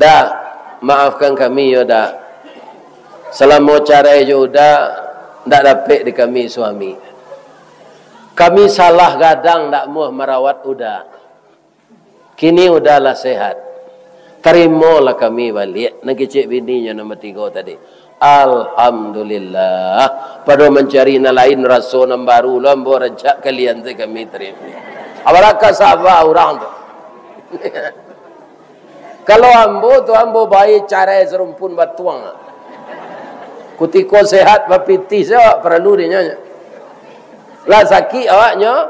Dah, maafkan kami ya dah. Selama cara juga ndak dapat di kami suami. Kami salah gadang ndak mau merawat udah. Kini udahlah sehat. Terimalah kami balik. Nak cik bininya nombor 3 tadi. Alhamdulillah. Pada mencari lain rasul yang baru lambo rejak kalian tu kami terima. Apakah sahabat orang tu? Kalau ambo baik cara serumpun batuang. Kutiko sehat bapiti saya perlu dia nyanyi. Lah sakit awaknya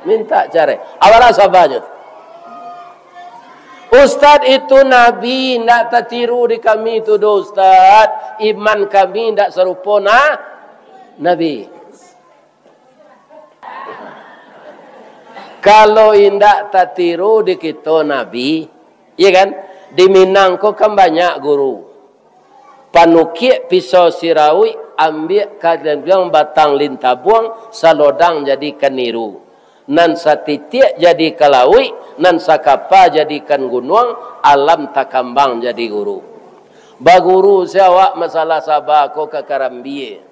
minta cara. Awalah sahabatnya. Ustaz itu Nabi, nak tertiru di kami itu do Ustaz. Iman kami tak serupa Nabi. Kalau indak tertiru di kita Nabi, ya kan? Di Minang kau kan banyak guru. Panukik pisau sirawi, ambil kalian bilang batang lintah buang, salodang jadi keniru. Nan satitik jadi kalawi, nan sakapa jadikan gunung, alam takambang jadi guru. Baguru siawak masalah sabah ko kakarambiye.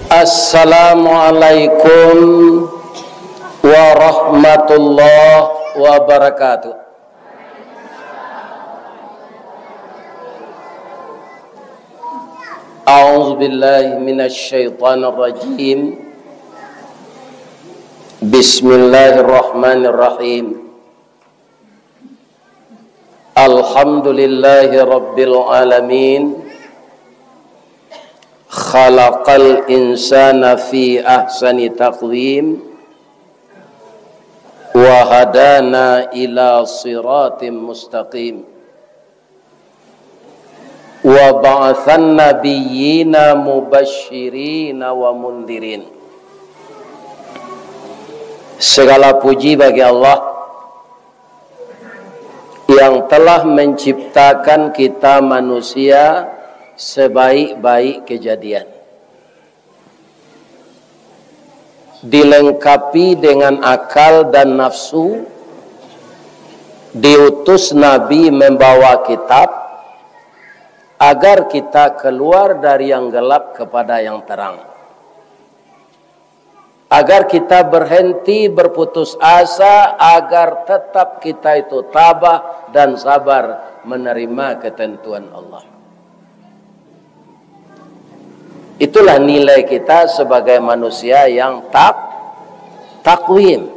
Assalamualaikum warahmatullahi wabarakatuh. A'udzu billahi minasy syaithanir rajim. Bismillahirrahmanirrahim. Alhamdulillahi rabbil alamin. Khalaqal insana fi ahsani taqwim wa hadana ila siratim mustaqim. Wa ba'athan nabiyyina mubasyirina wa mundirin. Segala puji bagi Allah yang telah menciptakan kita manusia sebaik-baik kejadian, dilengkapi dengan akal dan nafsu, diutus Nabi membawa kitab agar kita keluar dari yang gelap kepada yang terang, agar kita berhenti berputus asa, agar tetap kita itu tabah dan sabar menerima ketentuan Allah. Itulah nilai kita sebagai manusia yang takwim.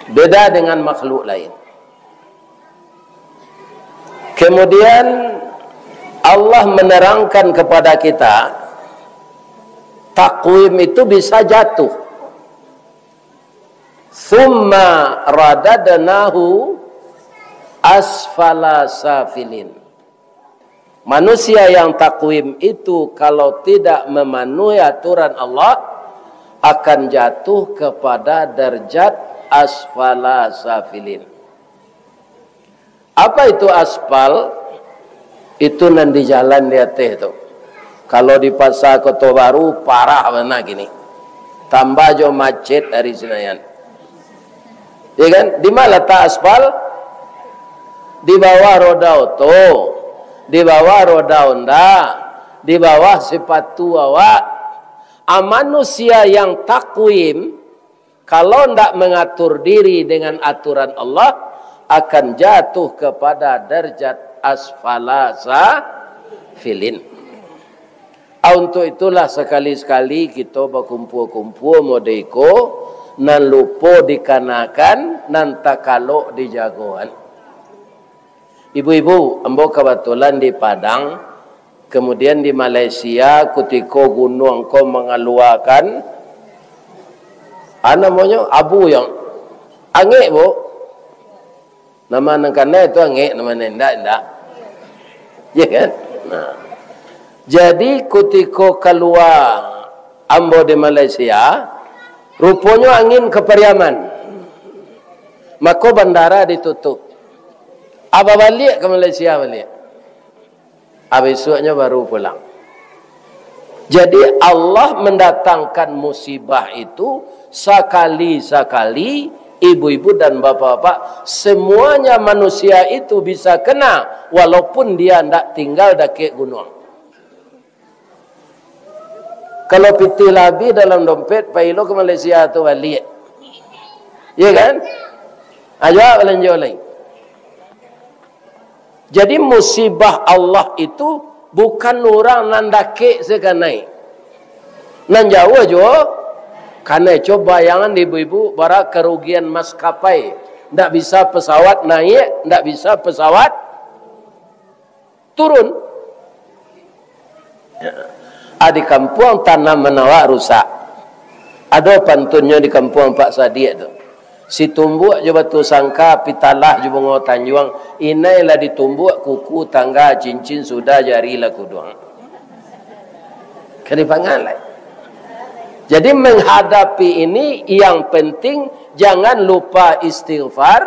Beda dengan makhluk lain. Kemudian Allah menerangkan kepada kita, takwim itu bisa jatuh. Thumma radadnahu asfala safilin. Manusia yang takwim itu kalau tidak memenuhi aturan Allah akan jatuh kepada derajat asfala safilin. Apa itu aspal? Itu nanti jalan di atas itu. Kalau di pasar Kota Baru parah benar gini. Tambah jo macet dari Senayan. Ya kan? Di mana letak aspal? Di bawah roda auto, di bawah roda Honda, di bawah sepatu awak. Manusia yang takwim kalau tidak mengatur diri dengan aturan Allah akan jatuh kepada derajat asfala safilin. Untuk itulah sekali-sekali kita berkumpul-kumpul modeko nan lupa dikanakan nan takalok dijagoan. Ibu-ibu, ambo kebetulan di Padang, kemudian di Malaysia ketika gunung kau mengeluarkan namanya abu yang angin bu. Nama nengkana itu angin, nama nenda. Ya kan? Nah. Jadi ketika keluar ambo di Malaysia, rupanya angin ke Pariaman. Maka bandara ditutup. Apa balik ke Malaysia balik? Besoknya baru pulang. Jadi Allah mendatangkan musibah itu sekali-sekali, ibu-ibu dan bapak-bapak, semuanya manusia itu bisa kena walaupun dia tidak tinggal dekat gunung. Kalau piti labi dalam dompet, pailo ke Malaysia tu balik. Ya kan? Aja belanja lain. Jadi musibah Allah itu bukan orang nandake sekanai. Nan jauh aja. Karena coba bayangan ibu-ibu bara kerugian maskapai. Tidak bisa pesawat naik, tidak bisa pesawat turun. Di kampung tanah menawak rusak. Ada pantunnya di kampung Pak Sadiq tu. Si tumbuk je batu sangka pitalah je bungo tanjuang inailah ditumbuk kuku tangga cincin sudah jari lah kuduang. Kali pangalai. Jadi menghadapi ini yang penting jangan lupa istighfar,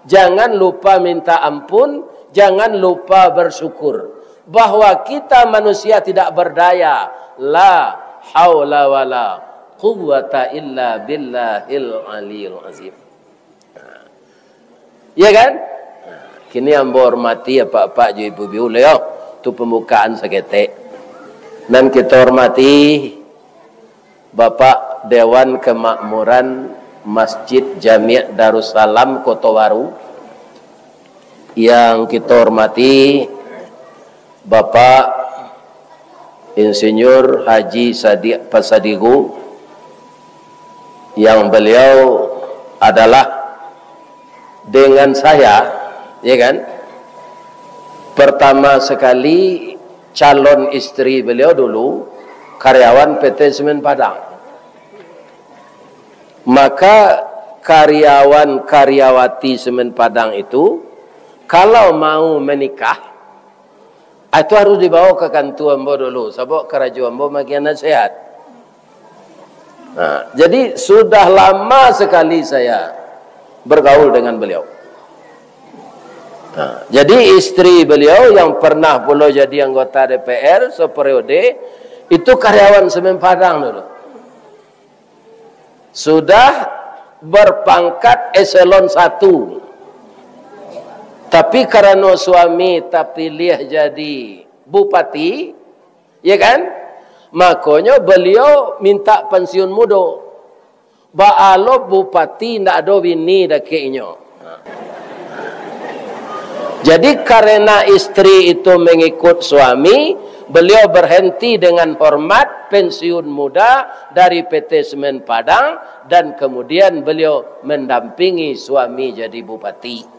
jangan lupa minta ampun, jangan lupa bersyukur bahwa kita manusia tidak berdaya. La haula wala quwwata illa billahil aliyil azim. Ya kan? Kini ambo hormati apa-apa je ibu-ibu leo tu pembukaan seketek. Dan kita hormati Bapak Dewan Kemakmuran Masjid Jami' Darussalam Kota Baru. Yang kita hormati Bapak Insinyur Haji Sadiq Pasadigu, yang beliau adalah dengan saya, ya kan, pertama sekali calon istri beliau dulu karyawan PT Semen Padang. Maka karyawan-karyawati Semen Padang itu kalau mau menikah itu harus dibawa ke kantor ambo dulu sebab kerajaan ambo makin nasihat. Nah, jadi sudah lama sekali saya bergaul dengan beliau. Nah, jadi istri beliau yang pernah pula jadi anggota DPR seperiode itu karyawan Semen Padang dulu. Sudah berpangkat eselon 1. Tapi karena suami tak pilih jadi bupati, ya kan? Makanya beliau minta pensiun muda. Ba'alo bupati ndak ada bini dakeknya. Jadi karena istri itu mengikut suami, beliau berhenti dengan hormat pensiun muda dari PT Semen Padang dan kemudian beliau mendampingi suami jadi bupati.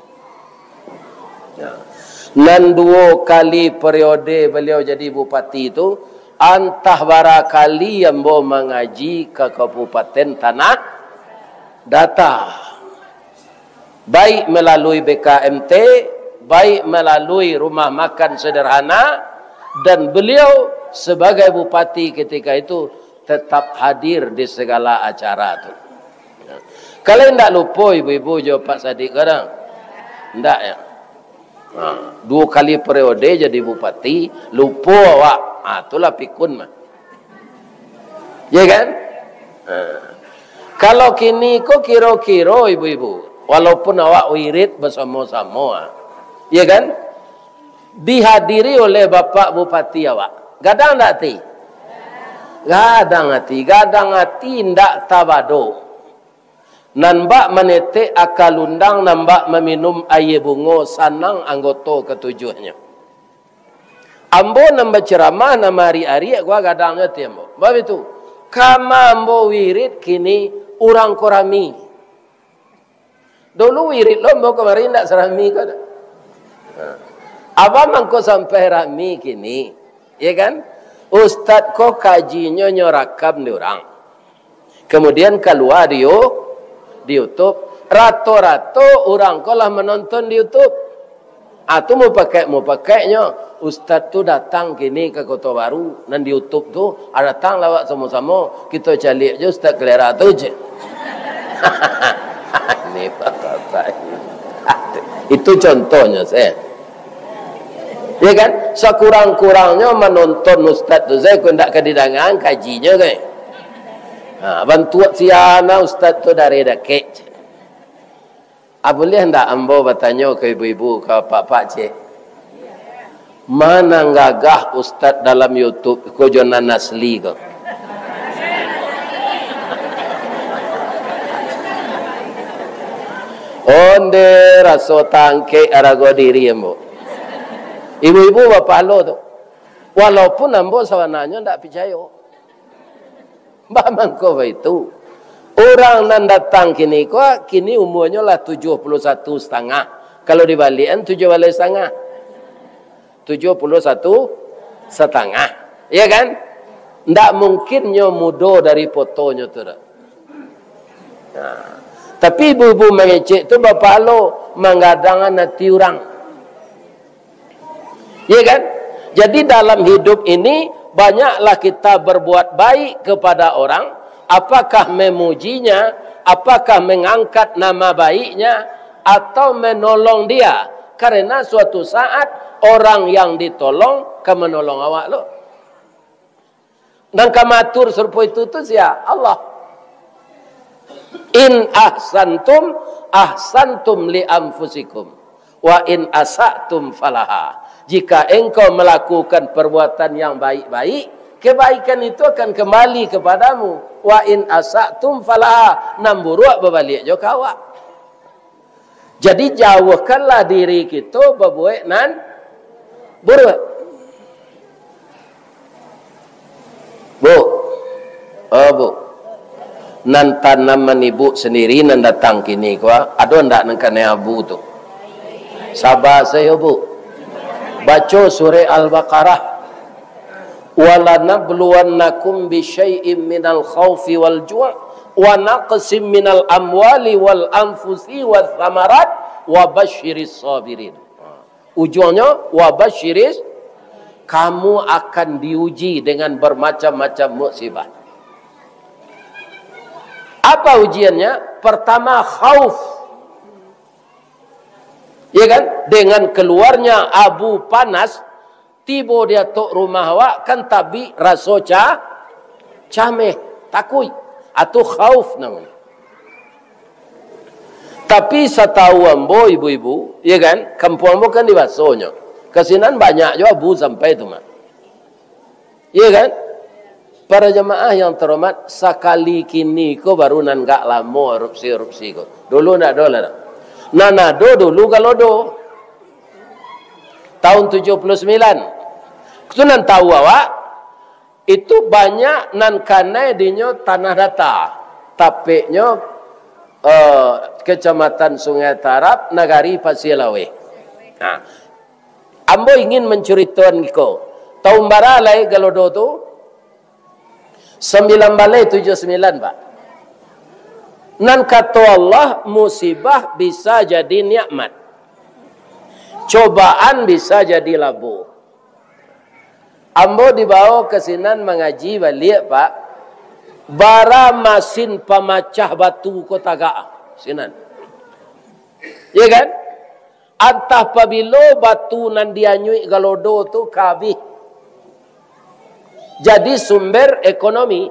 Dan 2 kali periode beliau jadi bupati itu antah barakali yang mau mengaji ke Kabupaten Tanah Datar, baik melalui BKMT, baik melalui rumah makan sederhana, dan beliau sebagai bupati ketika itu tetap hadir di segala acara itu. Kalian tidak lupa ibu-ibu jawab Pak Sadiq kadang? Tidak ya? 2 kali periode jadi bupati, lupa awak. Itulah pikun mah. Ya kan? Kalau kini kok kira-kira ibu-ibu, walaupun awak wirid bersama-sama, ya kan? Dihadiri oleh Bapak Bupati awak. Gadang tak ti? Gadang hati ndak tabado. Nambak menete akal undang, nambak meminum air bungo sanang anggota ketujuhnya. Ambo nambah ceramah nama hari-hari gua gadangnya ti ambo. Bab itu, kama ambo wirid kini orang korami. Dulu wirid lo ambo kemarin ndak serami kada. Apa mangko sampai rami kini, ya kan? Ustad kok kajinya nyorakam ni orang. Kemudian keluar di YouTube, rato-rato orang kolah menonton di YouTube. Atu mau pakainya. Ustad tu datang kini ke Kota Baru dan di YouTube tu ada datang lawak sama-sama kita calik je Ustad kelera tu je. Ini apa? Itu contohnya saya. Ya kan? Sekurang-kurangnya menonton ustaz tu saya ku ndak kedidangan kajinya kan. Bantu siana ustaz tu dari dakek. Boleh ndak ambo bertanya ke ibu-ibu, ke pak-pak cik? Mana gagah ustaz dalam YouTube ko jonan asli ko? Onde raso tangke arago diri ambo. Ibu-ibu bapak lo tu. Walaupun ambo sawananya ndak percaya. Mbak mangko itu. Orang nan datang kini umurnya lah 71,5. Kalau dibalikan 17,5. 71,5. Ya kan? Ndak mungkinnya muda dari fotonya tu. Tapi ibu-ibu mengecek tu bapak lo menggadang hati orang. Ya kan? Jadi dalam hidup ini banyaklah kita berbuat baik kepada orang. Apakah memujinya, apakah mengangkat nama baiknya, atau menolong dia. Karena suatu saat orang yang ditolong akan menolong awak lo. Dan kamatur serupa itu tu siapa? Allah. In ahsantum li anfusikum wa in asatum falaha. Jika engkau melakukan perbuatan yang baik-baik, kebaikan itu akan kembali kepadamu. Wa in asatum falaha. Nam buruk berbalik juga awak. Jadi jauhkanlah diri kita berbuat nan buruk. Bu. Bu. Nan tanaman ibu sendiri nan datang kini kuah ada ndak nengkane abu tu sabar saya bu baca surah Al-Baqarah wala nabluwannakum bi syai'im minal khaufi wal ju' wa naqsim minal amwali wal anfusi wath thamarat wa basyiris sabirin. Ujungnya wa basyiris, kamu akan diuji dengan bermacam-macam musibah. Apa ujiannya? Pertama khauf. Ya kan? Dengan keluarnya abu panas, tiba dia tok rumah awak kan tabi rasa cameh, takut atau khauf namanya. Tapi setahu ambo ibu-ibu, ya kan? Kampung ambo kan di Basonya. Kesinan banyak juga abu sampai itu mah. Ya kan? Para jemaah yang terhormat, sekali kini ko baru nan gak lama erupsi ko. Dulu nak do lah. Nana dulu kalau do. Tahun 79. Itu nan tahu awak, itu banyak nan kanai dinyo tanah data. Tapeknya Kecamatan Sungai Tarap, Nagari Pasilawe. Nah, ambo ingin menceritakan ko. Tahun baralai kalau do tu 79 Pak. Nan kata Allah, musibah bisa jadi nikmat. Cobaan bisa jadi labu. Ambo dibawa ke sinan mengaji balik Pak. Bara masin pemacah batu kota Gaah. Sinan. Ya kan? Antah pabilo batu nan dianyui galodo tu kabih. Jadi sumber ekonomi.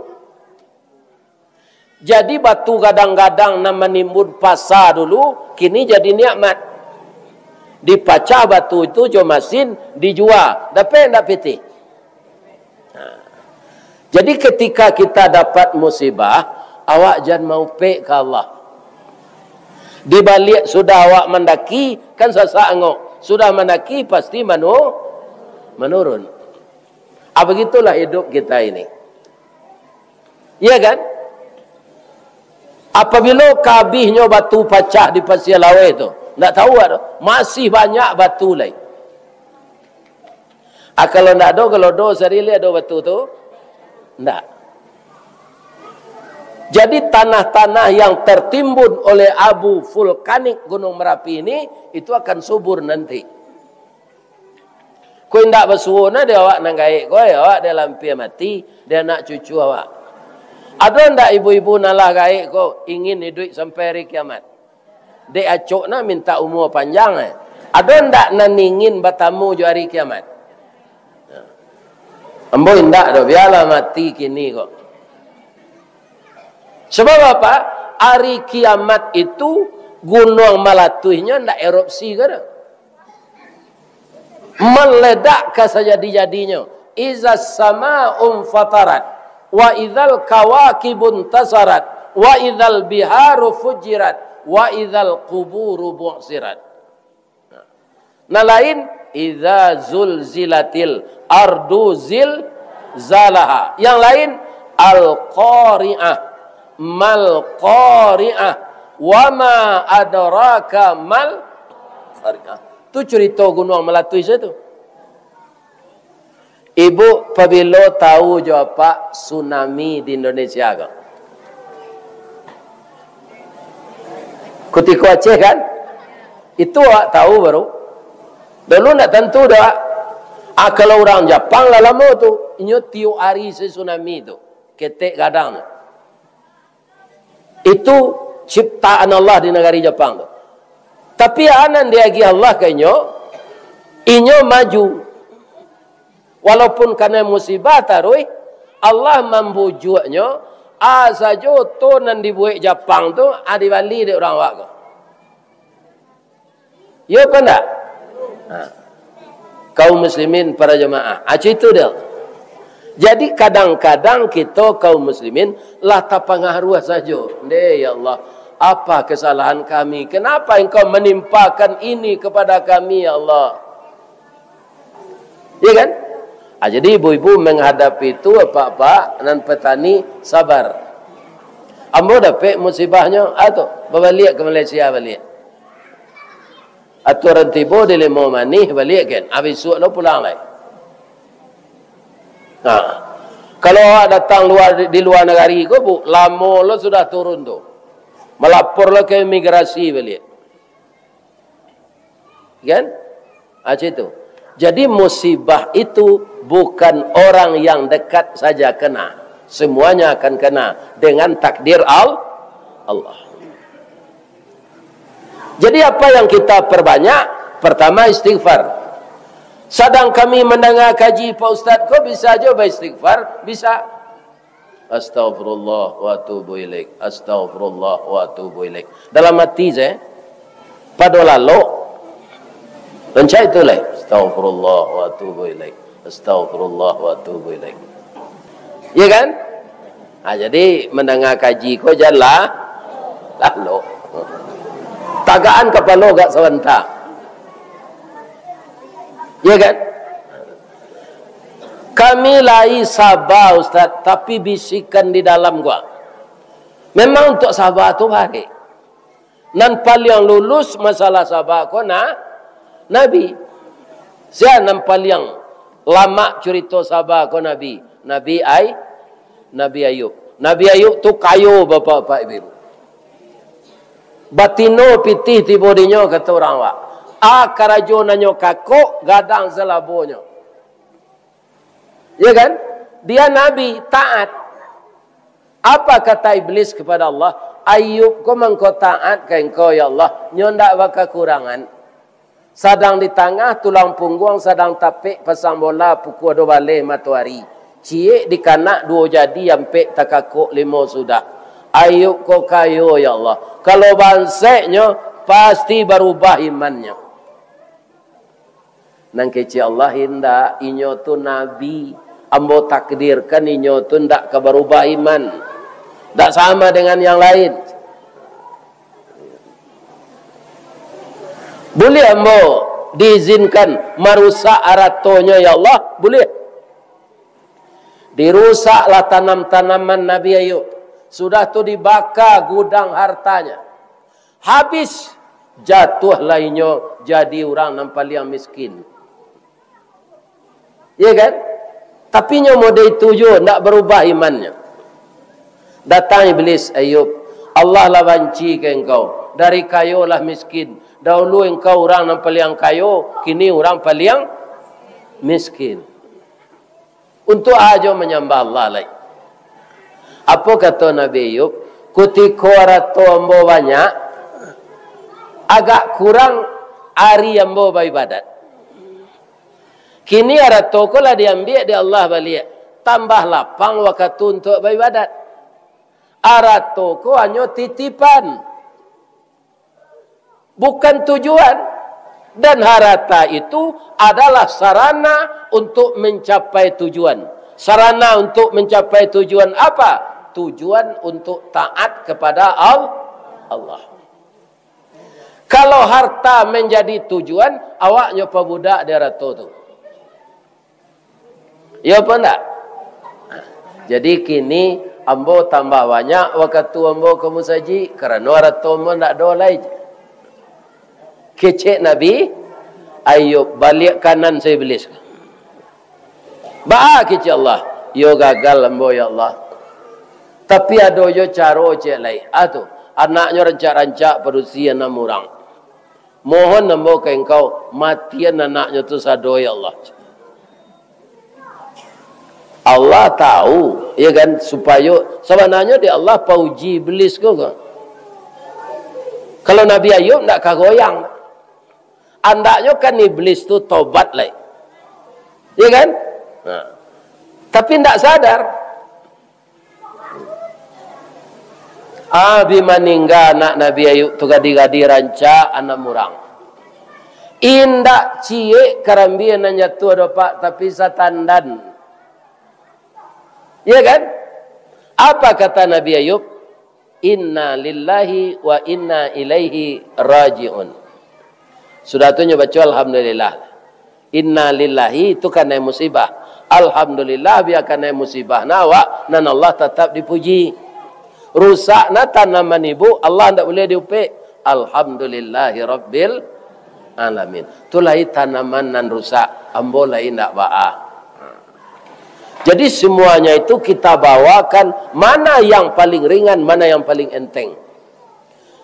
Jadi batu gadang-gadang na menimbun pasar dulu, kini jadi nikmat. Dipacah batu itu jo masin dijual, dapat ndak piti. Jadi ketika kita dapat musibah, awak jangan mau pe ke Allah. Di balik sudah awak mendaki, kan sasa angok. Sudah mendaki pasti menurun. Begitulah hidup kita ini. Iya kan? Apabila kabihnya batu pecah di Pasir Lawe itu, tak tahu ada, masih banyak batu lain. Kalau tak ada, kalau do sehari ada batu tu, tak. Jadi tanah-tanah yang tertimbun oleh abu vulkanik Gunung Merapi ini, itu akan subur nanti. Kau tidak bersuara, dia awak nak gaik kau, awak dia lampir mati, dia nak cucu awak. Ada tidak ibu-ibu nalah gaik kau, ingin hidup sampai hari kiamat? Dia acok nak minta umur panjang. Ada ndak naningin bertamu jo hari kiamat? Ambo ndak do, biarlah mati kini kok. Sebab apa? Hari kiamat itu gunung Melatuhnya ndak erupsi ke? Meledak ke sejadi-jadinya. Iza sama'um fatarat wa idzal kawakibun tasarat wa idzal biharu fujirat wa idzal quburu bu'sirat. Nah lain idza zulzilatil ardu zilzalaha. Yang lain al-qari'ah mal qari'ah wa ma adraka mal qari'ah. Itu cerita gunung Melatuh itu. Ibu pabilo tahu jo apa tsunami di Indonesia kan? Kutiko Aceh kan? Itu tahu baru. Dulu nak tentu dah. Kalau orang Jepang lah lama tu, inyo tiup hari tsunami tu, ketek gadang. Itu ciptaan Allah di negara Jepang tu. Tapi anan diagi Allah ke inyo maju. Walaupun karena musibah tarui, Allah membujuknya, saja tu nan dibuat Jepang tu, adi bali de orang wak. Ya apa enggak? Kaum muslimin para jemaah. Itu dia. Jadi kadang-kadang kita kaum muslimin lah tapangaruh saja. Ya Allah, apa kesalahan kami? Kenapa engkau menimpakan ini kepada kami ya Allah? Ya kan? Jadi ibu-ibu menghadapi itu apa-apa dan petani sabar. Ambo dapat musibahnya atau balik ke Malaysia balik. Atau orang tiba di lemo manih balik kan. Habis suat lo pulang lagi. Nah, kalau datang di luar negara ko bu, lama lo sudah turun tu. Melapor lo ke imigrasi balik. Kan? Itu. Jadi musibah itu bukan orang yang dekat saja kena. Semuanya akan kena dengan takdir Allah. Jadi apa yang kita perbanyak? Pertama istighfar. Sedang kami mendengar kaji Pak Ustaz, kok bisa aja beristighfar? Bisa. Astaghfirullah wa atubu ilaik. Astaghfirullah wa atubu ilaik. Dalam hati saya, pada lalu, pencai itu lah. Astaghfirullah wa atubu ilaik. Astaghfirullah wa atubu ilaik. Ya kan? Jadi mendengar kaji kau jalan lalu. Tagaan kepala gak sebentar. Ya kan? Kami lai sabar Ustaz, tapi bisikan di dalam gua. Memang untuk sabar tu baik. Dan paling lulus masalah sabar kau Nabi. Saya nampak yang lama cerita sabar kau Nabi. Nabi Ayub. Nabi Ayub tu kayu bapak-bapak ibu. Batino pitih tibodinya kata orang wak. Karajo nanyo kakok gadang selabonyo. Ya kan? Dia Nabi taat. Apa kata iblis kepada Allah? Ayub kau mengkau taat ke engkau ya Allah. Nyondak baka kurangan. Sadang di tengah tulang punggung, sadang tapik pasang bola pukul 2 balik matahari. Cie di kanak 2 jadi sampai takakuk 5 sudah. Ayub kau kayo ya Allah. Kalau banseknya pasti berubah imannya. Nang kece Allah hinda inyo tu nabi. Ambo takdirkan inyo tu ndak ke berubah iman. Ndak sama dengan yang lain. Boleh ambo diizinkan merusak aratonya ya Allah? Boleh. Dirusaklah tanam-tanaman Nabi Ayub. Sudah tu dibakar gudang hartanya. Habis jatuh lainnya jadi orang yang paling miskin. Ya kan? Tapi nya mode itu je tak berubah imannya. Datang iblis Ayub. Allah lah banci ke engkau. Dari kayu lah miskin. Dahulu engkau orang yang paling kayu. Kini orang paling miskin. Untuk aja menyembah Allah lagi. Apa kata Nabi Ayub? Ketika rato ambo banyak, agak kurang Ari ambo beribadat. Kini ada toko lah diambil di Allah balik. Tambah lapang waktu untuk beribadat. Ada toko hanya titipan. Bukan tujuan. Dan harta itu adalah sarana untuk mencapai tujuan. Sarana untuk mencapai tujuan apa? Tujuan untuk taat kepada Allah. Kalau harta menjadi tujuan, awaknya pebudak dia ratu tu. Ya apa enggak? Jadi kini ambo tambah banyak waktu ambo ke musaji kerana ratu ambo enggak dolai. Kecek Nabi Ayub balik kanan saya iblis. Ba'a kecek Allah. Yo gagal ambo ya Allah. Tapi ada yo caro cek lain. Atu anaknya rancak-rancak berusia 6 orang. Mohon ambo ke engkau matian anaknya tu sado ya Allah. Allah tahu, ya kan, supaya sebenarnya di Allah pauji iblis ke kan. Kalau Nabi Ayub tak kagoyang. Andaknya kan iblis tu tobat lah. Ya kan? Nah. Tapi tak sadar. Abi maningga anak Nabi Ayub tu gadi-gadi ranca 6 orang. Indak cie karambian nanya tu ada pak tapi satandan. Ya kan? Apa kata Nabi Ayub? Inna lillahi wa inna ilaihi raji'un. Sudah tu baca alhamdulillah. Inna lillahi itu kan musibah. Alhamdulillah biarkan musibah nawa nan Allah tetap dipuji. Rusak na tanaman ibu Allah tidak boleh diupik. Alhamdulillahi rabbil alamin. Itulah tanaman nan rusak. Ambo lain tak ba'a. Jadi semuanya itu kita bawakan mana yang paling ringan, mana yang paling enteng.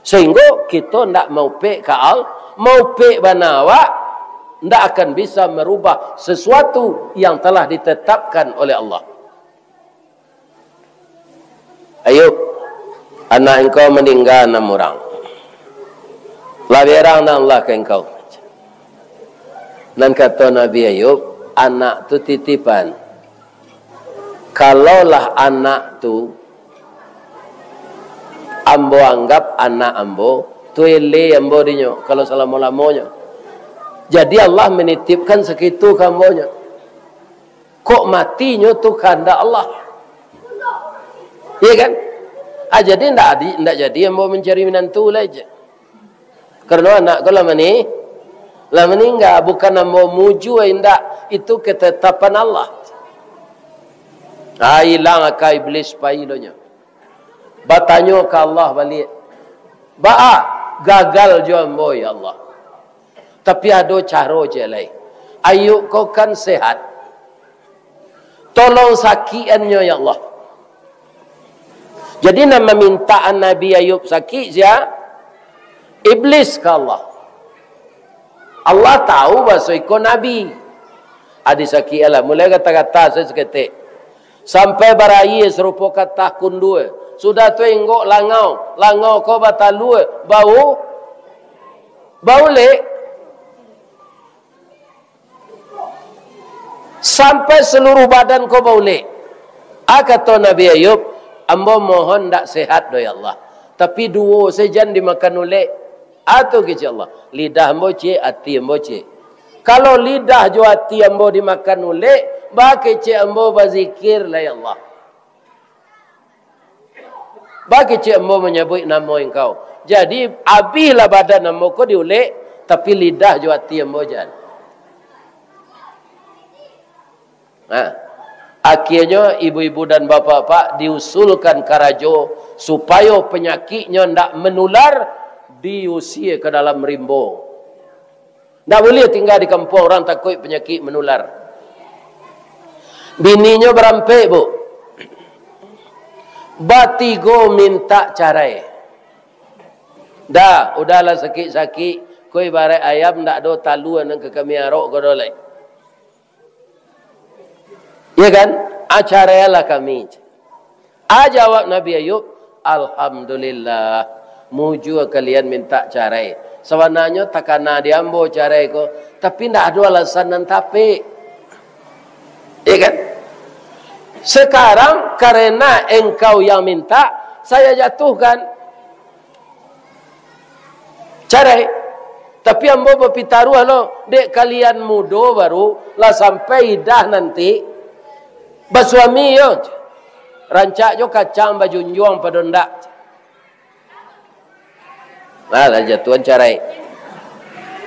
Sehingga kita tidak mau pek kaal, mau pek banawa, tidak akan bisa merubah sesuatu yang telah ditetapkan oleh Allah. Ayub, anak engkau meninggal 6 orang. Labirang dan Allah ke engkau. Dan kata Nabi Ayub, anak tu titipan. Kalaulah anak tu ambo anggap anak ambo tu ele ambo dinyo kalau selama-lamanya. Jadi Allah menitipkan segitu kambonya. Kok matinya tu kehendak Allah. Iya kan? Jadi ndak jadi ambo mencari menantu aja. Karena anak kau lama meninggal bukan ambo muju indak, itu ketetapan Allah. Hilang akal iblis pailonya. Batanyo ke Allah balik. Ba'a gagal jombo ya Allah. Tapi ada cara je lain. Ayub kau kan sehat. Tolong sakiannya ya Allah. Jadi nama mintaan Nabi Ayub sakit dia iblis ke Allah. Allah tahu bahasa ikut Nabi. Adi sakit Allah. Mulai kata-kata saya seketik. Sampai barayi serupa kata kundua. Sudah tu enggok langau. Langau kau batalue. Bau lek. Sampai seluruh badan kau bau lek. Kata Nabi Ayub, ambo mohon tak sehat doy Allah. Tapi dua sejan dimakan oleh. Atau kecik Allah. Lidah ambo cik, hati ambo cik. Kalau lidah jo hati ambo dimakan oleh, bagi cik ambo berzikir lah ya Allah. Bagi cik ambo menyebut nama engkau. Jadi habislah badan ambo kau diolek, tapi lidah jo hati ambo jangan. Akhirnya ibu-ibu dan bapa-bapa diusulkan karajo supaya penyakitnya tidak menular, diusir ke dalam rimbo. Tak boleh tinggal di kampung orang takut penyakit menular. Bininya berampek bu. Batigo minta carai. Dah, udahlah sakit-sakit. Kau ibarat ayam tak ada taluan dan kami arok kau dolai. Ya kan? Acarailah kami. Jawab Nabi Ayub, alhamdulillah. Muju kalian minta carai. Sebenarnya takana diambo cara itu, tapi tidak ada alasan nan tapi. Ya kan? Sekarang karena engkau yang minta, saya jatuhkan cerai. Tapi ambo berpitaruh lo, dek kalian mudo baru lah sampai dah nanti bersuami yo. Rancak jo kacang bajunjuang padondak. Malah jatuhan cerai.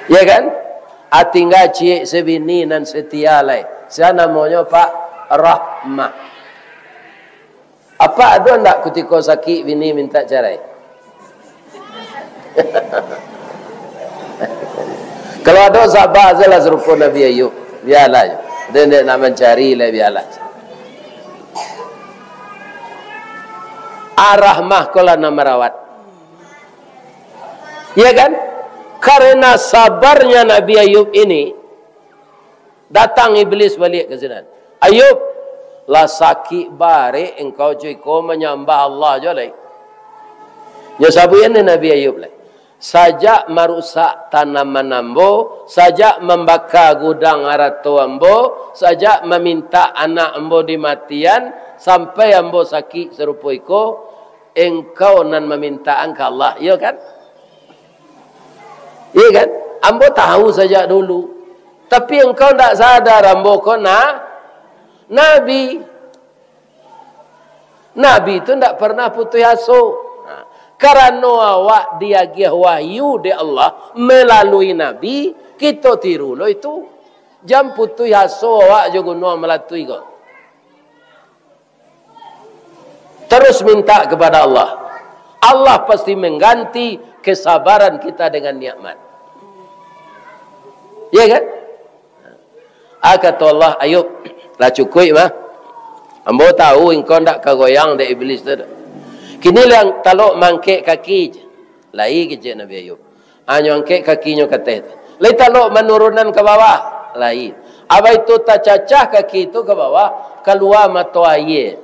Ya kan? Atingga cie sebini nan setia lai. Saya namanya Pak Rahmah. Apa ada ndak ketika sakit bini minta cerai? Kalau ada sabar saja serupa Nabi Ayub. Biarlah. Dia nak mencari lah biarlah. Ar-Rahmah kalau nak merawat. Ya kan? Karena sabarnya Nabi Ayub ini, datang iblis balik ke sini. Ayub, lah sakit bare engkau cuiko menyembah Allah je lah. Ya sabuyan Nabi Ayub lah. Sajak merusak tanaman ambo, sajak membakar gudang aratu ambo, sajak meminta anak ambo dimatian, sampai ambo sakit serupa iko, engkau nan memintaan ke Allah. Ya kan? Iya kan? Ambo tahu saja dulu. Tapi engkau tak sadar ambo kau Nabi. Nabi itu tak pernah putus asa. Karena awak diagih wahyu di Allah melalui Nabi, kita tiru lo itu. Jam putus asa awak juga nuang melatui kau. Terus minta kepada Allah. Allah pasti mengganti kesabaran kita dengan nikmat. Ya kan? Kata Allah, Ayub, lah cukup mah. Ambo tahu engkau ndak kagoyang de iblis tu. Kini yang talok mangkek kaki je. Lai ke Nabi Ayub. Hanya angkek kakinya kata. Lai talok menurunan ke bawah. Lai. Apa itu tak cacah kaki itu ke bawah, keluar mata air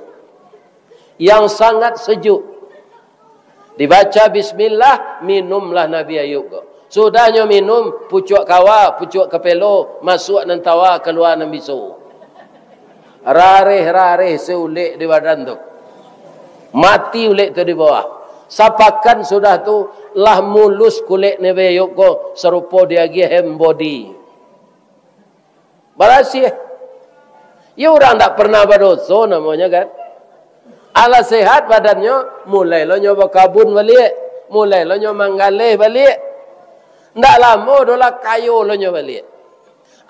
yang sangat sejuk. Dibaca bismillah, minumlah Nabi Ayub. Sudahnya minum, pucuk kawa, pucuk kepelo, masuk nan tawa, keluar nan bisu. Rareh seulik di badan tu. Mati ulik tu di bawah. Sapakan sudah tu, lah mulus kulit Nabi Ayub ko, serupa dia hem body. Barasi. Ya orang tak pernah berdosa namanya kan. Ala sehat badannya, mulai lo nyoba kabun balik, mulai lo nyoba manggaleh balik. Ndak lama dolah kayu lo nyoba balik.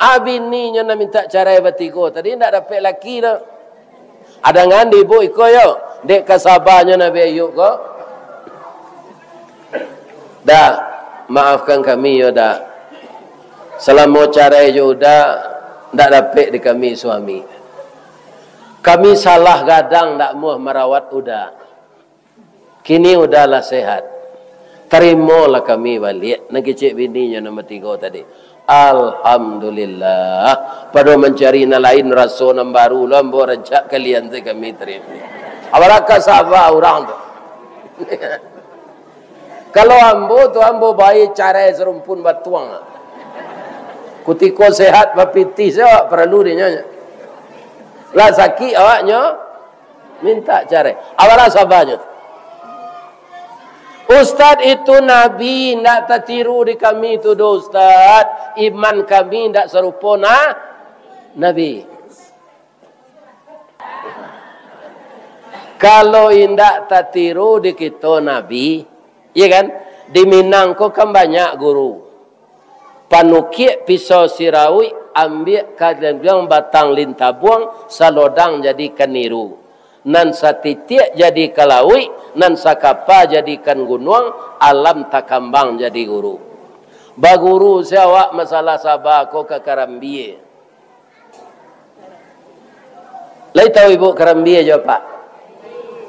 Abini nya nak minta cerai batiko tadi ndak dapat laki dah. Ada ngandi bu iko yo, dek kesabarnya Nabi Ayub ko. Dah, maafkan kami yo dah. Selama cerai jo dah ndak dapat di kami suami. Kami salah gadang tak mau merawat udah. Kini udahlah sehat. Terimalah kami balik. Nak kecik bininya nombor 3 tadi. Alhamdulillah. Pada mencari lain rasul yang baru. Lambo rejak kalian tu kami terima. Apalagi sahabat orang tu. Kalau ambo tu ambo baik cara serumpun batuang. Kutiko sehat bapiti saya perlu dinyanyi. Lah sakit awaknya minta cerai. Awalah sabarnya. Ustaz itu Nabi, tidak tertiru di kami itu Ustaz. Iman kami tidak serupa Nabi. Kalau tidak tertiru di kita Nabi, ya kan? Di Minang kan banyak guru. Panukik pisau sirawi, ambil kalian bilang batang lintah buang, salodang jadi keniru. Nan satitik jadi kalawi, nan sakapa jadikan gunung, alam takambang jadi guru. Baguru siawak masalah sabar ko ke Karambie. Lai tahu ibu Karambie je pak?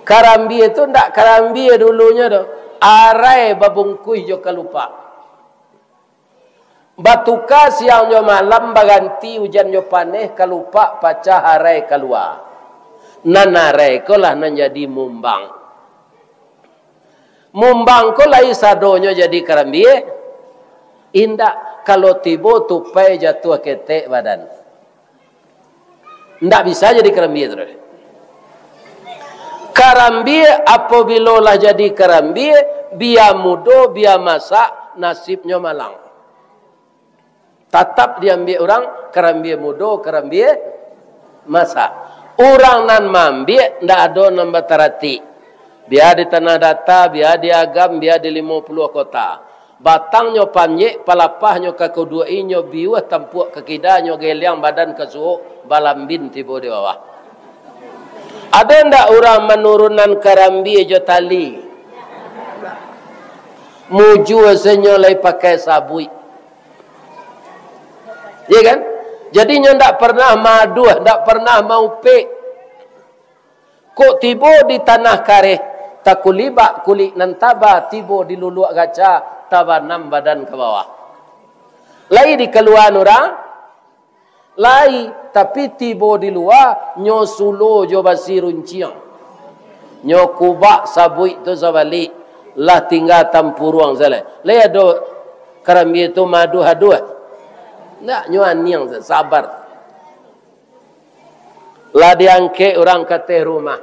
Karambie tu ndak Karambie dulunya doh. Arai babungkui jo kalupa. Batuka siang jo malam baganti hujan jo paneh kalupa pacah harai keluar. Nanarai kolah nan jadi mumbang. Mumbang ko lai sadonya jadi Karambie. Indak kalau tiba tupai jatuh ketek badan. Ndak bisa jadi kerambie terus. Kerambie apabila lah jadi kerambie, biar muda, biar masak, nasibnya malang. Tetap diambil orang kerambie muda, kerambie masak. Orang nan mambie ndak ada nambah terati. Biar di tanah data, biar di agam, biar di 50 kota. Batangnya panjek, palapahnya ke kedua inyo biwah tampuk ke kidanya geliang badan ke suhu balambin tiba di bawah. Ada ndak orang menurunan kerambie jo tali? Muju senyolai pakai sabui. Ya kan? Jadinya ndak pernah madu, ndak pernah mau pe. Kok tiba di tanah kareh, tak kulibak kulit nantaba tiba di luluak gaca tabanam badan ke bawah. Lai di keluar orang, lai tapi tiba di luar nyo sulo jo basirun ciang. Nyo kubak sabui tu sabalik lah tinggal tampuruang sale. Lai ada kerambie tu madu hadu. Ndak nyo aniang sabar. Lah diangke orang kata rumah.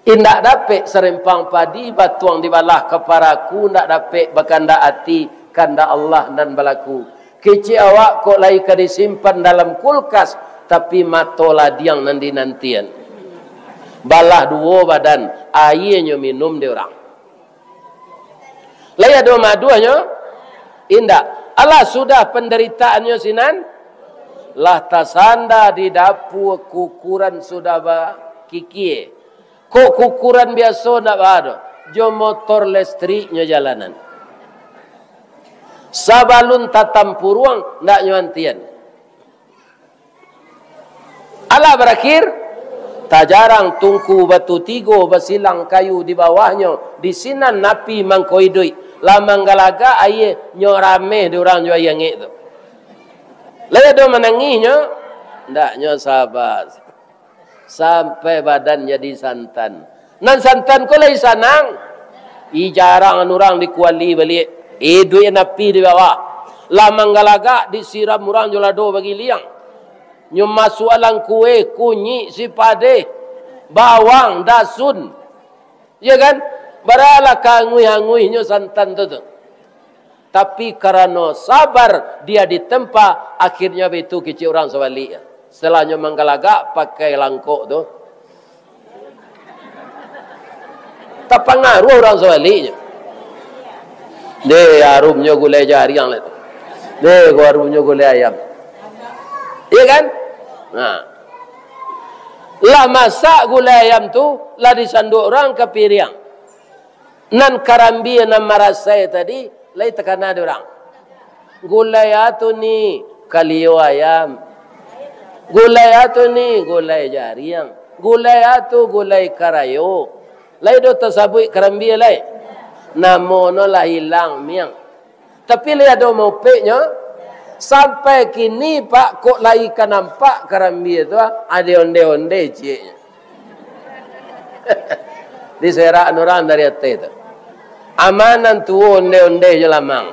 Indak dapat serempang padi batuang di balah keparaku, ndak dapat bakanda hati kanda Allah dan balaku. Kecik awak kok lai ka disimpan dalam kulkas tapi matola diang nanti-nantian. Balah dua badan, airnya minum di orang. Lai ada maduanya? Indak. Allah sudah penderitaannya sinan. Lah tasanda di dapur kukuran sudah kiki. Kok kukuran biasa nak ada? Jo motor listriknya jalanan. Sabalun tatam puruang nak nyuantian. Allah berakhir tak jarang tungku batu tigo basilang kayu di bawahnya di sinan napi mangkoidui lamang galaga aye nyorame di orang jua yang itu. Lalu do menangisnya ndak nyo sabar sampai badan jadi santan. Nan santan ko lai sanang. I jarang orang dikuali balik. Duit napi di bawah. Lamang galaga disiram orang jolado bagi liang. Nyo masuk alang kue, kunyi, sipade, bawang, dasun. Ya kan? Baralah kangui-hanguinya santan tu. Tapi karena sabar dia ditempa, akhirnya itu kecil orang sebalik. Setelahnya menggalagak pakai langkok tu. Tak pengaruh orang sebaliknya. Deh harumnya gulai jari yang lain. Deh harumnya gulai ayam. Iya kan? Nah. Lah masak gulai ayam tu, lah disanduk orang ke piring. Nan karambi nan marasai tadi, lai tekana orang. Gulai atu ni kalio ayam. Gulai atu ni gulai jariang. Gulai atu gulai karayo. Lai do tasabui karambi lai. Namo no lah hilang miang. Tapi lai ada mau peknya sampai kini pak kok lai kan nampak karambi itu ada onde-onde ciknya. Diserak orang dari atas itu. Amanan tu onde-onde je lamang.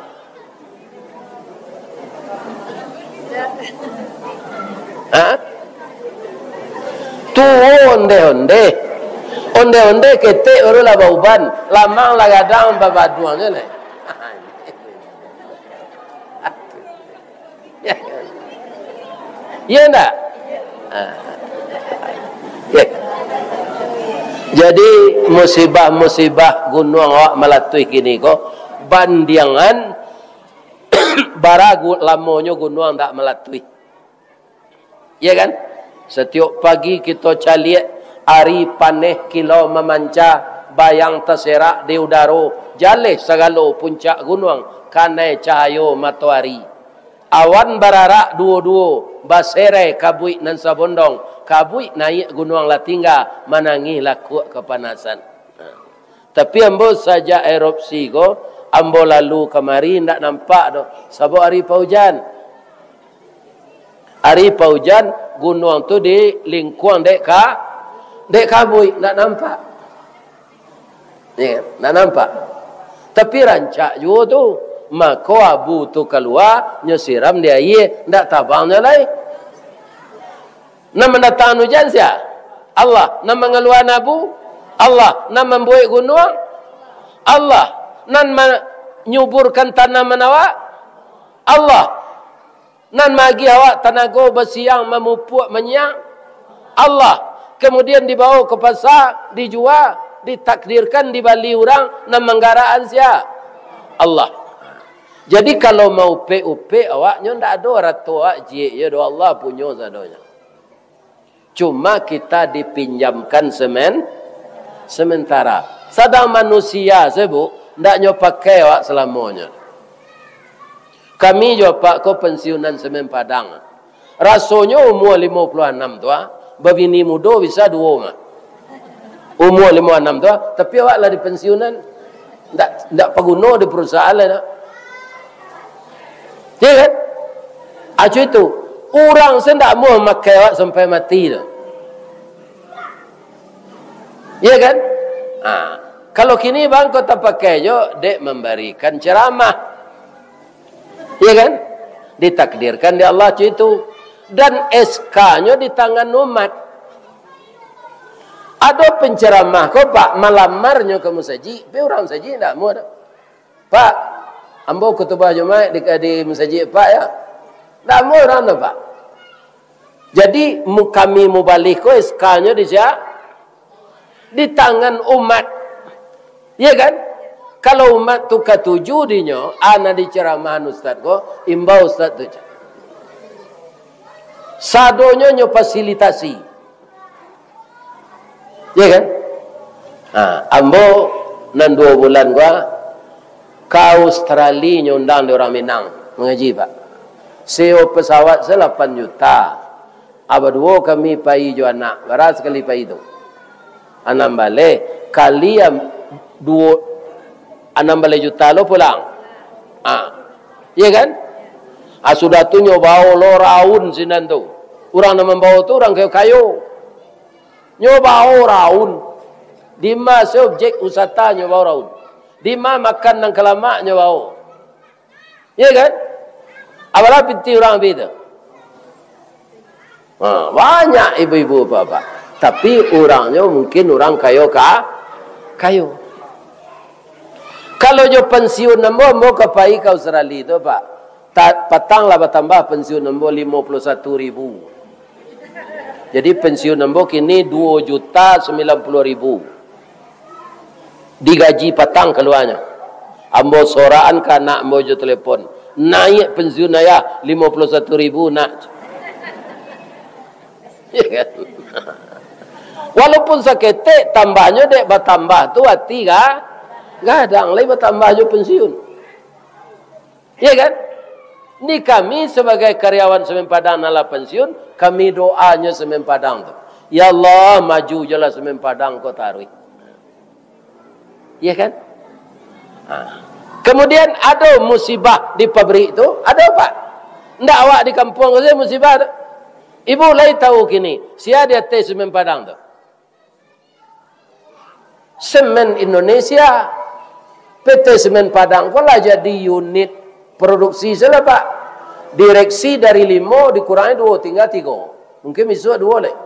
Ha? Tu onde-onde. Onde-onde ketek orang lah bauban. Lamang lah gadang babaduang je lah. Ya enggak? Ya. Jadi musibah-musibah gunung awak melatui kini ko bandiangan baragu lamonyo gunung tak melatui. Ya kan? Setiap pagi kita caliak ari paneh kilo memanca bayang terserak di udara jaleh segala puncak gunung kanai cahayo matahari. Awan bararak dua-dua basere kabui nan sabondong kabui naik gunung latingga manangi laku kepanasan. Tapi ambo saja erupsi ko ambo lalu kemari ndak nampak do sabo hari paujan. Hari paujan gunung tu di lingkuang dek kabui ndak nampak. Ya, ndak nampak. Tapi rancak juga tu maka abu tu keluar, nyo siram dia air, ndak tabangnya lain. Nama datang hujan sia? Allah. Nama mengeluarkan abu? Allah. Nama membuat gunung? Allah. Nan menyuburkan tanaman awak? Allah. Nan bagi awak tenaga bersiang memupuk menyiang? Allah. Kemudian dibawa ke pasar, dijual, ditakdirkan dibali orang, nan menggaraan sia? Allah. Jadi kalau mau upe awaknya ndak ada ratu awak jie ya do Allah punya sadonya. Cuma kita dipinjamkan sementara. Sedang manusia sebut ndak nyo pakai awak selamanya. Kami jo pak ko pensiunan semen Padang. Rasanya umur 56 tua, bini muda bisa 2 mah. Umur 56 tua, tapi awak lah di pensiunan ndak paguna di perusahaan lah. Ya kan? Acu itu orang sendak mau makai awak sampai mati dah. Ya kan? Kalau kini bang kau tak pakai jo, dek memberikan ceramah. Ya kan? Ditakdirkan di Allah itu. Dan SK-nya di tangan umat. Ada penceramah kau pak malamarnya kamu saji, be orang saji tak mau dah. Pak, ambo khutbah Jumat di masjid pak ya. Tak mau orang tu pak. Jadi kami mubalik ko SK-nya di tangan umat. Ya kan? Kalau umat tu ketujuh dinyo, ana diceramahan ustaz ko, imbau ustaz tu. Sadonya nyo fasilitasi. Ya kan? Ambo nan 2 bulan gua ke Australia nyundang di orang Minang mengaji pak. Sewa pesawat 8 juta. Abadua kami pai jo anak, beras sekali pai itu. Anam balik kali 16 juta lo pulang. Ya kan? Sudah tu nyoba lo raun sinan tu. Orang nak membawa tu orang kayu. Nyoba raun. Di mana objek wisata nyoba raun. Di mana makan nang kelamak nyoba. Ya kan? Apalah pinti orang beda. Banyak ibu-ibu bapak. Tapi orangnya mungkin orang kayu. Kalau jo pensiun mau kepai ke Australia tu pak. Patanglah bertambah pensiun nombor 51.000. Jadi pensiun nombor kini 2.090.000. Digaji patang keluarnya. Ambo soraan kan nak ambo jo telepon. Naik pensiun ayah 51.000 nak. Ya kan? Walaupun sakit tambahnya dek bertambah tu hati gadang lagi bertambah jo pensiun. Ya kan? Ni kami sebagai karyawan Semen Padang nala pensiun, kami doanya Semen Padang tu. Ya Allah, maju jelah Semen Padang kau taruh. Ya kan? Kemudian ada musibah di pabrik tu, ada apa? Ndak awak di kampung saya musibah tu. Ibu lai tahu kini, sia dia teh Semen Padang tu. Semen Indonesia, PT Semen Padang kau lah jadi unit produksi salah pak. Direksi dari 5 dikurangi 2 tinggal 3. Mungkin besok 2 lagi.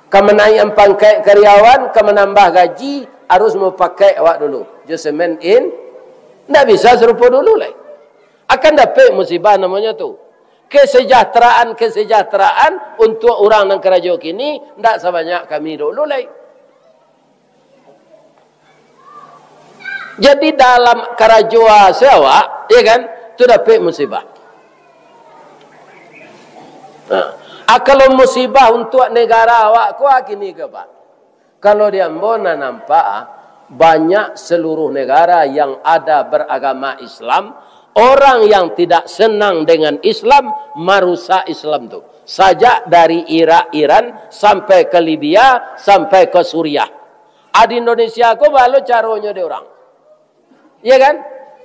Kamu naik pangkat karyawan, kamu nambah gaji, harus mau pakai awak dulu. Semen in, tidak bisa serupa dulu lagi. Akan dapat musibah namanya tu. Kesejahteraan untuk orang yang kerajaan kini, tidak sebanyak kami dulu lagi. Jadi dalam kerajaan sewa, ya kan, itu dapat musibah. Kalau musibah untuk negara awak, kau kini ke pak? Kalau dia mbona nampak banyak seluruh negara yang ada beragama Islam, orang yang tidak senang dengan Islam merusak Islam tu. Sajak dari Iran sampai ke Libya sampai ke Suriah. Di Indonesia kau balu caranya dia orang. Ya kan?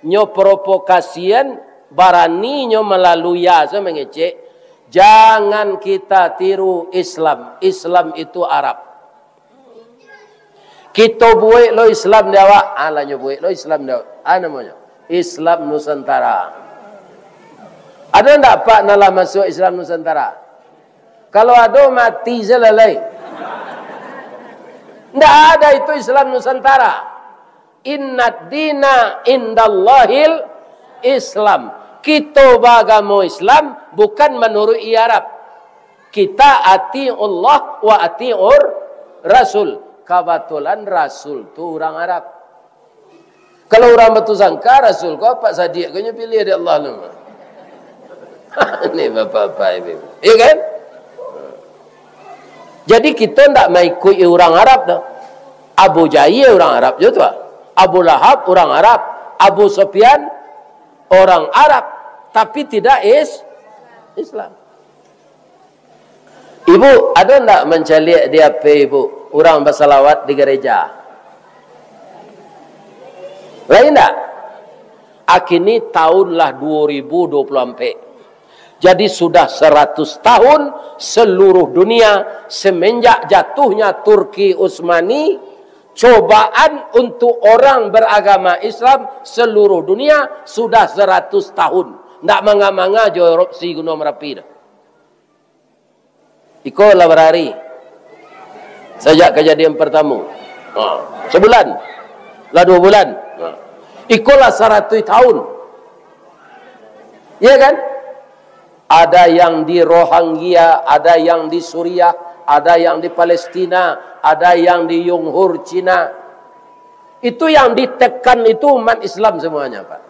Nyo provokasian barani nyo melalui asa mengecek. Jangan kita tiru Islam. Islam itu Arab. Kita buat lo Islam dia awak. Ala nyo buat lo Islam dia awak. Namanya. Islam Nusantara. Ada enggak Pak Nala masuk Islam Nusantara? Kalau ada mati selesai. Enggak ada itu Islam Nusantara. Innad dina indallahil Islam. Kita beragama Islam bukan menurut Arab. Kita ati'ullah wa ati'ur Rasul. Kebetulan Rasul tu orang Arab. Kalau orang betul sangka Rasul kau Pak Sadiq kau pilih dari Allah nama. Ini bapak-bapak ibu. Iya kan? Jadi kita tidak mengikuti orang Arab dah. Abu Jahil orang Arab juga. Abu Lahab orang Arab. Abu Sufyan orang Arab. Tapi tidak Islam. Ibu, ada tak mencari di HP ibu? Orang bersalawat di gereja. Lain tak? Akini tahunlah 2024. Jadi sudah 100 tahun seluruh dunia semenjak jatuhnya Turki Utsmani, cobaan untuk orang beragama Islam seluruh dunia sudah 100 tahun. Tak manga-manga jo erupsi Gunung Merapi dah. Ikolah berhari sejak kejadian pertama. Sebulan lah 2 bulan. Ikolah 100 tahun. Ya kan? Ada yang di Rohingya, ada yang di Suriah, ada yang di Palestina, ada yang di Uyghur Cina. Itu yang ditekan itu umat Islam semuanya, Pak.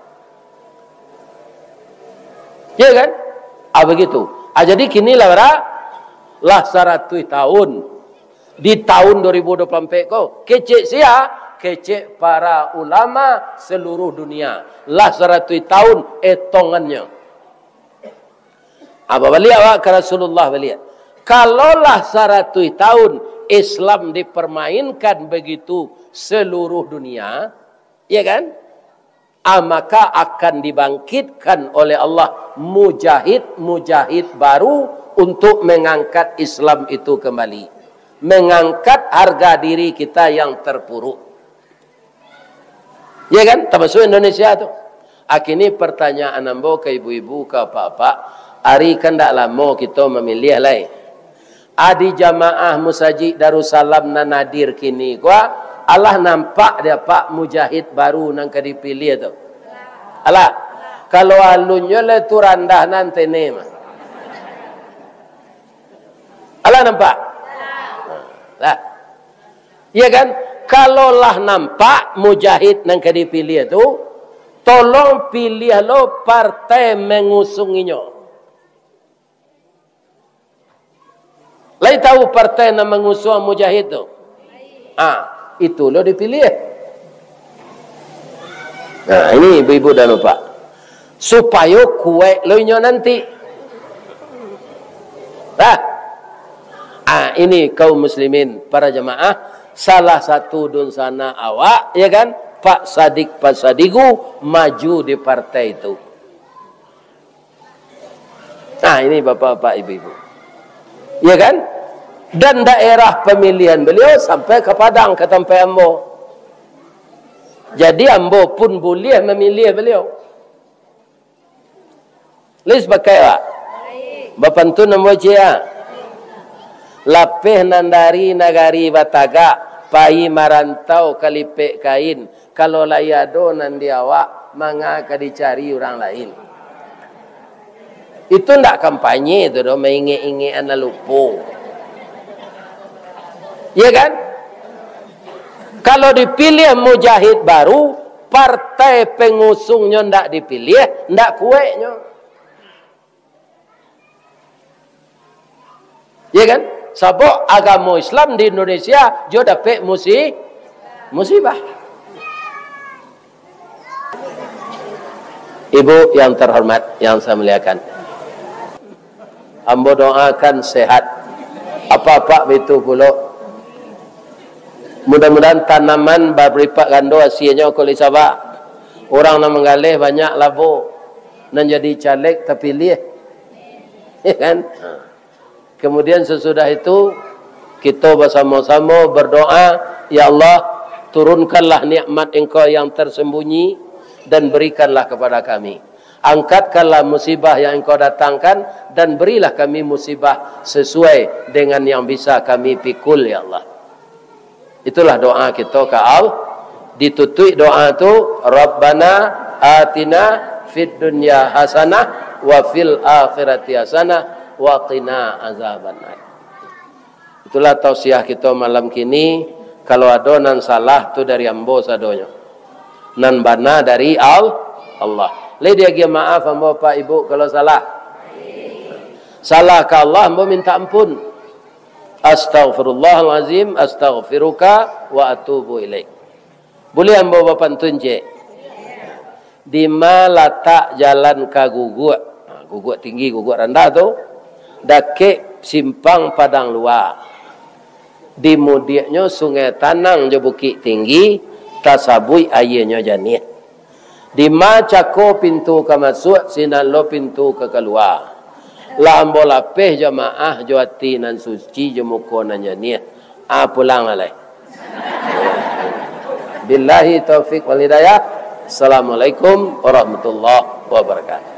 Ya kan? Begitu. Jadi kini lah 100 tahun. Di tahun 2024 kok kecek sia, kecek para ulama seluruh dunia. Lah 100 tahun etongannya. Apa balik awak ke Rasulullah balik. Kalaulah 100 tahun Islam dipermainkan begitu seluruh dunia, ya kan? Maka akan dibangkitkan oleh Allah mujahid baru untuk mengangkat Islam itu kembali. Mengangkat harga diri kita yang terpuruk. Ya kan? Termasuk Indonesia tu. Akhirnya pertanyaan ambo ke ibu-ibu, ke apa-apa. Hari kan tak lama kita memilih lain. Adi jamaah musajid Darussalam na nadir kini gua Allah nampak dia Pak mujahid baru nang ke dipilih tu. Alah. Kalau alunnya le tu randah nanti ni mah. Alah nampak? Lah. Ya kan? Kalau lah nampak mujahid nang ke dipilih tu, tolong pilih lo partai mengusunginya. Lain tahu partai yang mengusung mujahid tu? Itu lo dipilih. Nah, ini ibu-ibu dan bapak. Supaya kuat lo nanti. Ini kaum muslimin, para jemaah. Salah satu dunsana awak, ya kan? Pak Sadigu maju di partai itu. Ini bapak-bapak, ibu-ibu. Ya kan? Dan daerah pemilihan beliau sampai ke Padang, ke tempat ambo. Jadi ambo pun boleh memilih beliau. Lis pakai pak? Bapak tu ambo cia. Lapeh nandari nagari bataga, pai marantau kalipek kain. Kalau layado nandi awak, mangaka dicari orang lain. Itu ndak kampanye itu doh, mengingat-ingat anak lupa. Ya kan? Kalau dipilih mujahid baru, partai pengusungnya ndak dipilih, ndak kuatnya. Ya kan? Sebab agama Islam di Indonesia jo dapat musibah. Ibu yang terhormat, yang saya muliakan. Ambo doakan sehat. Apa-apa itu pula. Mudah-mudahan tanaman beripak gando hasilnya oleh sabak. Orang nak menggalih banyak labo. Nan jadi caleg terpilih. Ya kan? Kemudian sesudah itu kita bersama-sama berdoa, ya Allah, turunkanlah nikmat Engkau yang tersembunyi dan berikanlah kepada kami. Angkatkanlah musibah yang engkau datangkan dan berilah kami musibah sesuai dengan yang bisa kami pikul ya Allah. Itulah doa kita ke Allah. Ditutup doa itu Rabbana atina fid dunya hasanah wa fil akhirati hasanah wa qina azabannar. Itulah tausiah kita malam kini. Kalau ada nan salah tu dari ambo sadonya. Nan bana dari Allah. Le dia dia maaf ambo Pak Ibu kalau salah. Salah ke Allah ambo minta ampun. Astaghfirullahalazim, astaghfiruka wa atubu ilaik. Boleh ambo bapak tunjuk. Di mana letak jalan ke guguk? Guguk tinggi, guguk rendah tu. Dakik simpang padang luar. Di mudiaknya sungai Tanang je bukit tinggi, tasabui airnya jernih. Di macako pintu ke masuk, sinan lo pintu ke keluar. La ambo lapeh jamaah jawati nan suci je muka nan jernih. Pulang alai. Billahi taufiq wal hidayah. Assalamualaikum warahmatullahi wabarakatuh.